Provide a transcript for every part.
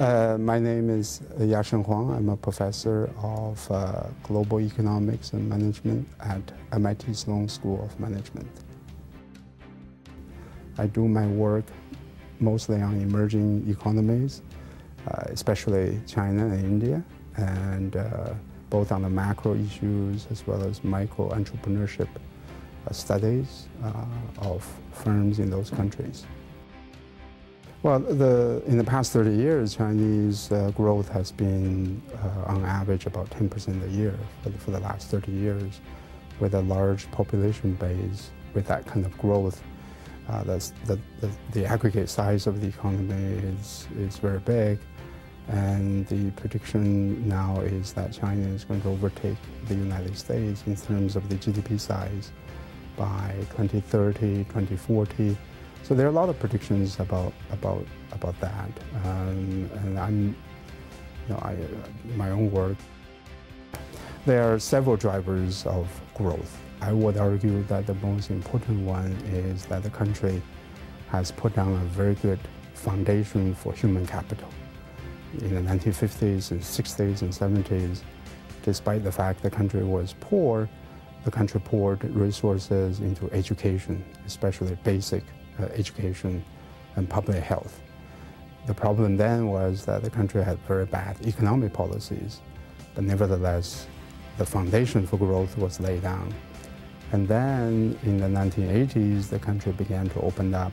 My name is Yasheng Huang. I'm a professor of global economics and management at MIT Sloan School of Management. I do my work mostly on emerging economies, especially China and India, and both on the macro issues as well as micro entrepreneurship studies of firms in those countries. Well, in the past 30 years, Chinese growth has been on average about 10% a year for the last 30 years. With a large population base, with that kind of growth, the aggregate size of the economy is very big. And the prediction now is that China is going to overtake the United States in terms of the GDP size by 2030, 2040. So there are a lot of predictions about that, and I'm, my own work. There are several drivers of growth. I would argue that the most important one is that the country has put down a very good foundation for human capital. In the 1950s and 60s and 70s, despite the fact the country was poor, the country poured resources into education, especially basic education and public health. The problem then was that the country had very bad economic policies, but nevertheless, the foundation for growth was laid down. And then in the 1980s, the country began to open up,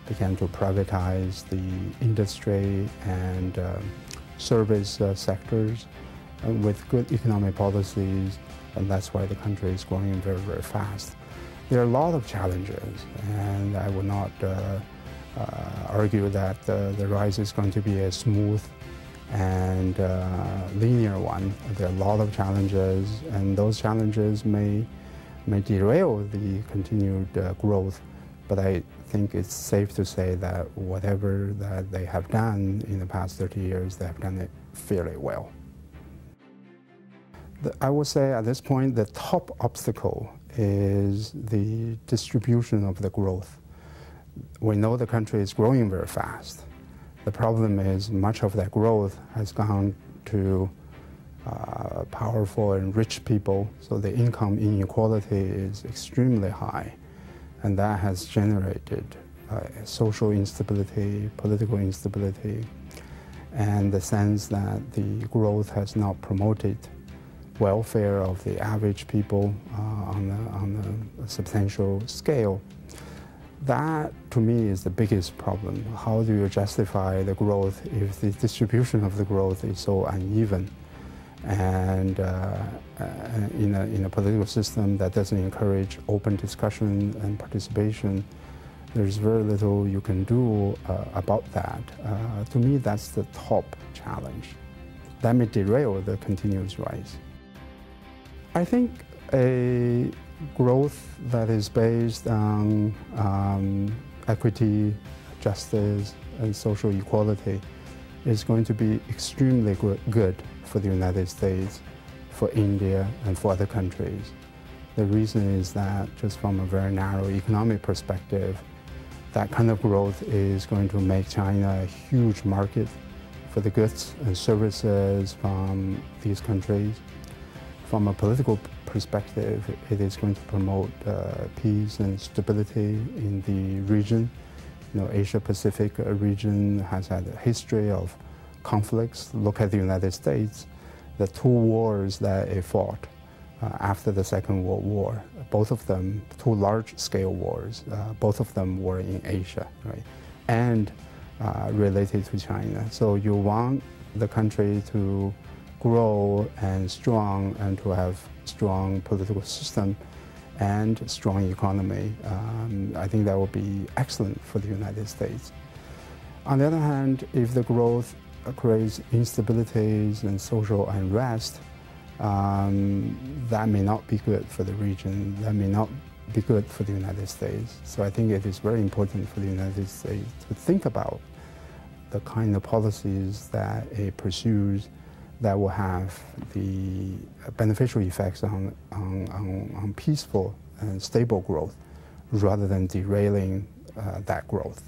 began to privatize the industry and service sectors with good economic policies, and that's why the country is growing very, very fast. There are a lot of challenges, and I will not argue that the rise is going to be a smooth and linear one. There are a lot of challenges, and those challenges may derail the continued growth, but I think it's safe to say that whatever that they have done in the past 30 years, they have done it fairly well. I would say at this point the top obstacle is the distribution of the growth. We know the country is growing very fast. The problem is much of that growth has gone to powerful and rich people, so the income inequality is extremely high, and that has generated social instability, political instability, and the sense that the growth has not promoted welfare of the average people on a substantial scale. That, to me, is the biggest problem. How do you justify the growth if the distribution of the growth is so uneven? And in a political system that doesn't encourage open discussion and participation, there's very little you can do about that. To me, that's the top challenge. That may derail the continuous rise. I think a growth that is based on equity, justice, and social equality is going to be extremely good for the United States, for India, and for other countries. The reason is that just from a very narrow economic perspective, that kind of growth is going to make China a huge market for the goods and services from these countries. From a political perspective, it is going to promote peace and stability in the region. Asia-Pacific region has had a history of conflicts. Look at the United States, the two wars that it fought after the Second World War, both of them, two large-scale wars, both of them were in Asia, right? And related to China. So you want the country to grow and to have strong political system and strong economy. I think that would be excellent for the United States. On the other hand, if the growth creates instabilities and social unrest, that may not be good for the region. That may not be good for the United States. So I think it is very important for the United States to think about the kind of policies that it pursues that will have the beneficial effects on peaceful and stable growth rather than derailing that growth.